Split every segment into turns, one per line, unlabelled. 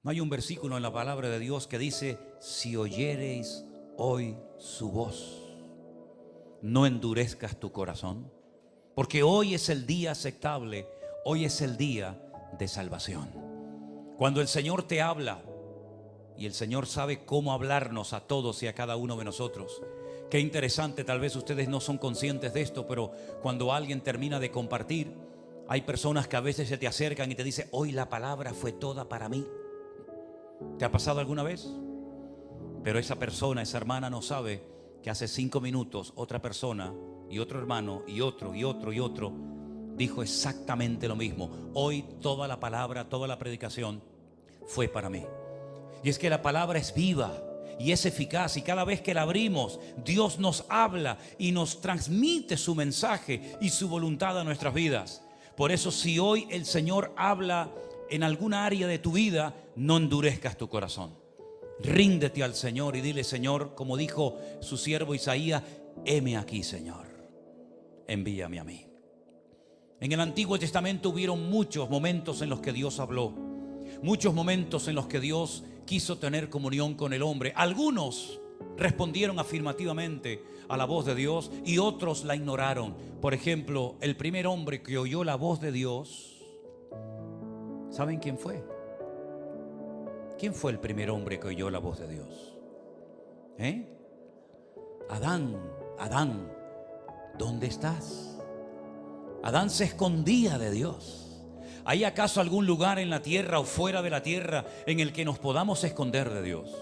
No hay un versículo en la palabra de Dios que dice: si oyereis hoy su voz, no endurezcas tu corazón, porque hoy es el día aceptable, hoy es el día de salvación. Cuando el Señor te habla, y el Señor sabe cómo hablarnos a todos y a cada uno de nosotros. Qué interesante, tal vez ustedes no son conscientes de esto, pero cuando alguien termina de compartir, hay personas que a veces se te acercan y te dicen: hoy la palabra fue toda para mí. ¿Te ha pasado alguna vez? Pero esa persona, esa hermana no sabe que hace 5 minutos otra persona y otro hermano y otro y otro y otro dijo exactamente lo mismo. Hoy toda la palabra, toda la predicación fue para mí. Y es que la palabra es viva y es eficaz, y cada vez que la abrimos, Dios nos habla y nos transmite su mensaje y su voluntad a nuestras vidas. Por eso, si hoy el Señor habla en alguna área de tu vida, no endurezcas tu corazón. Ríndete al Señor y dile: Señor, como dijo su siervo Isaías, heme aquí, Señor, envíame a mí. En el Antiguo Testamento hubieron muchos momentos en los que Dios habló, muchos momentos en los que Dios quiso tener comunión con el hombre. Algunos respondieron afirmativamente a la voz de Dios y otros la ignoraron. Por ejemplo, el primer hombre que oyó la voz de Dios, ¿saben quién fue? ¿Quién fue el primer hombre que oyó la voz de Dios? Adán. Adán, ¿dónde estás? Adán se escondía de Dios. ¿Hay acaso algún lugar en la tierra o fuera de la tierra en el que nos podamos esconder de Dios?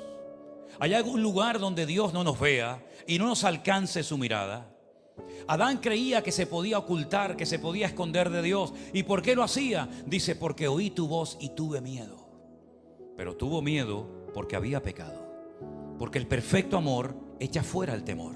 ¿Hay algún lugar donde Dios no nos vea y no nos alcance su mirada? Adán creía que se podía ocultar, que se podía esconder de Dios. ¿Y por qué lo hacía? Dice: porque oí tu voz y tuve miedo. Pero tuvo miedo porque había pecado. Porque el perfecto amor echa fuera el temor.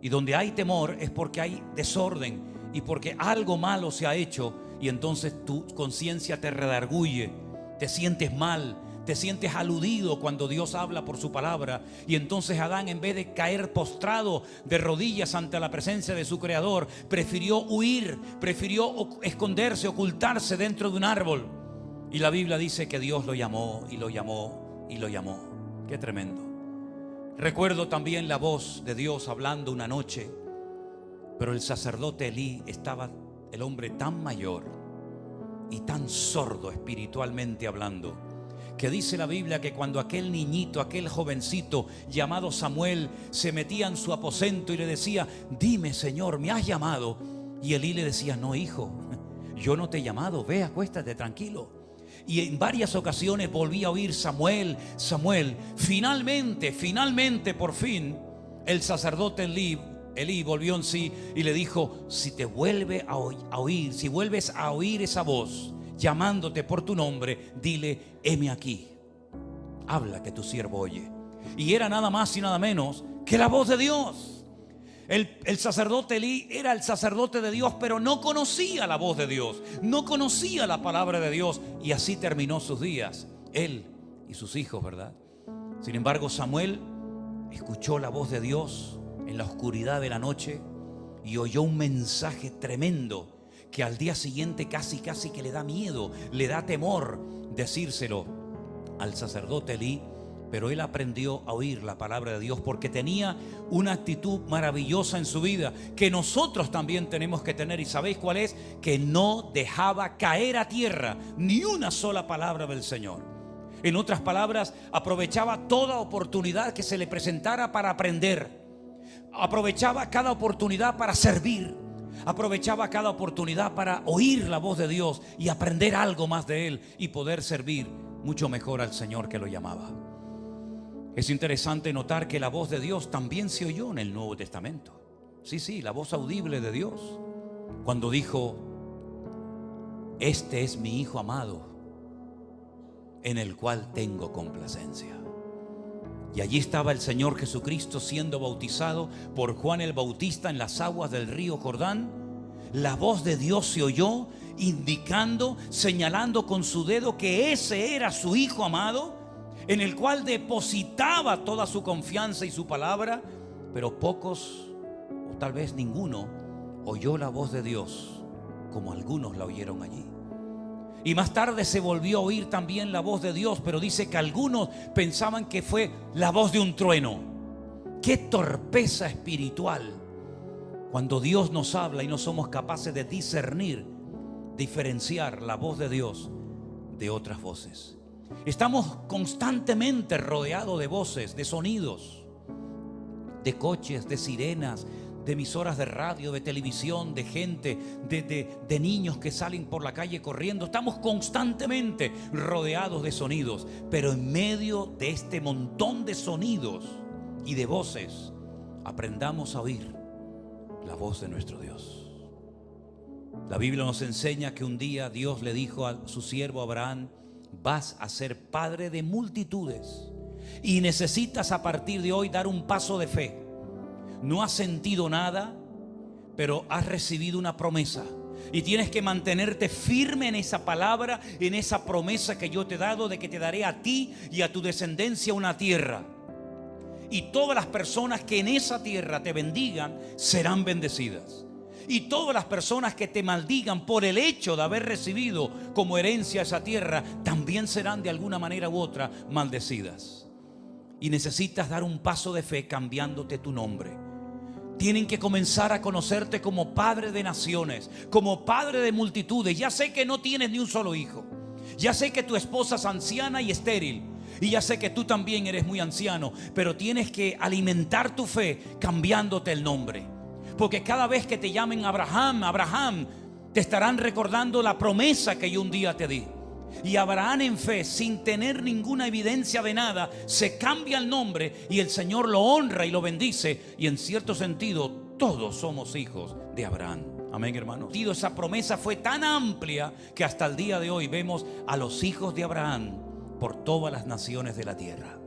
Y donde hay temor es porque hay desorden y porque algo malo se ha hecho. Y entonces tu conciencia te redarguye, te sientes mal, te sientes aludido cuando Dios habla por su palabra. Y entonces Adán, en vez de caer postrado de rodillas ante la presencia de su Creador, prefirió huir, prefirió esconderse, ocultarse dentro de un árbol. Y la Biblia dice que Dios lo llamó y lo llamó y lo llamó. Qué tremendo. Recuerdo también la voz de Dios hablando una noche, pero el sacerdote Elí estaba, el hombre tan mayor y tan sordo espiritualmente hablando, que dice la Biblia que cuando aquel niñito, aquel jovencito llamado Samuel se metía en su aposento y le decía: dime, Señor, ¿me has llamado? Y Elí le decía: no, hijo, yo no te he llamado, ve, acuéstate tranquilo. Y en varias ocasiones volví a oír: Samuel, Samuel. Finalmente, por fin, el sacerdote Elí volvió en sí y le dijo: si te vuelve a oír, si vuelves a oír esa voz llamándote por tu nombre, dile: heme aquí, habla, que tu siervo oye. Y era nada más y nada menos que la voz de Dios. El sacerdote Elí era el sacerdote de Dios, pero no conocía la voz de Dios, no conocía la palabra de Dios, y así terminó sus días, él y sus hijos, ¿verdad? Sin embargo, Samuel escuchó la voz de Dios en la oscuridad de la noche y oyó un mensaje tremendo que al día siguiente casi que le da miedo, le da temor decírselo al sacerdote Elí. Pero él aprendió a oír la palabra de Dios porque tenía una actitud maravillosa en su vida que nosotros también tenemos que tener. ¿Y sabéis cuál es? Que no dejaba caer a tierra ni una sola palabra del Señor. En otras palabras, aprovechaba toda oportunidad que se le presentara para aprender. Aprovechaba cada oportunidad para servir. Aprovechaba cada oportunidad para oír la voz de Dios y aprender algo más de Él y poder servir mucho mejor al Señor que lo llamaba. Es interesante notar que la voz de Dios también se oyó en el Nuevo Testamento. Sí, la voz audible de Dios, cuando dijo: este es mi Hijo amado, en el cual tengo complacencia. Y allí estaba el Señor Jesucristo siendo bautizado por Juan el Bautista en las aguas del río Jordán. La voz de Dios se oyó, indicando, señalando con su dedo que ese era su Hijo amado, en el cual depositaba toda su confianza y su palabra. Pero pocos, o tal vez ninguno, oyó la voz de Dios como algunos la oyeron allí. Y más tarde se volvió a oír también la voz de Dios, pero dice que algunos pensaban que fue la voz de un trueno. ¡Qué torpeza espiritual! Cuando Dios nos habla y no somos capaces de discernir, diferenciar la voz de Dios de otras voces. Estamos constantemente rodeados de voces, de sonidos, de coches, de sirenas, de emisoras de radio, de televisión, de gente, de niños que salen por la calle corriendo. Estamos constantemente rodeados de sonidos, pero en medio de este montón de sonidos y de voces, aprendamos a oír la voz de nuestro Dios. La Biblia nos enseña que un día Dios le dijo a su siervo Abraham: vas a ser padre de multitudes y necesitas a partir de hoy dar un paso de fe. No has sentido nada, pero has recibido una promesa y tienes que mantenerte firme en esa palabra, en esa promesa que yo te he dado, de que te daré a ti y a tu descendencia una tierra, y todas las personas que en esa tierra te bendigan serán bendecidas, y todas las personas que te maldigan por el hecho de haber recibido como herencia esa tierra también serán de alguna manera u otra maldecidas. Y necesitas dar un paso de fe cambiándote tu nombre. Tienen que comenzar a conocerte como padre de naciones, como padre de multitudes. Ya sé que no tienes ni un solo hijo. Ya sé que tu esposa es anciana y estéril. Y ya sé que tú también eres muy anciano. Pero tienes que alimentar tu fe cambiándote el nombre. Porque cada vez que te llamen Abraham, Abraham, te estarán recordando la promesa que yo un día te di. Y Abraham, en fe, sin tener ninguna evidencia de nada, se cambia el nombre y el Señor lo honra y lo bendice. Y en cierto sentido todos somos hijos de Abraham. Amén, hermanos. Esa promesa fue tan amplia que hasta el día de hoy vemos a los hijos de Abraham por todas las naciones de la tierra,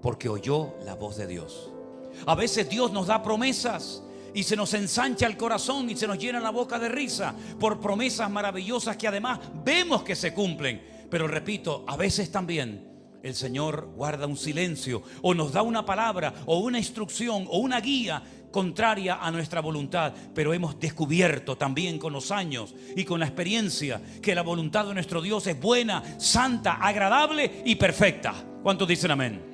porque oyó la voz de Dios. A veces Dios nos da promesas y se nos ensancha el corazón y se nos llena la boca de risa por promesas maravillosas que además vemos que se cumplen. Pero repito, a veces también el Señor guarda un silencio o nos da una palabra o una instrucción o una guía contraria a nuestra voluntad. Pero hemos descubierto también con los años y con la experiencia que la voluntad de nuestro Dios es buena, santa, agradable y perfecta. ¿Cuántos dicen amén?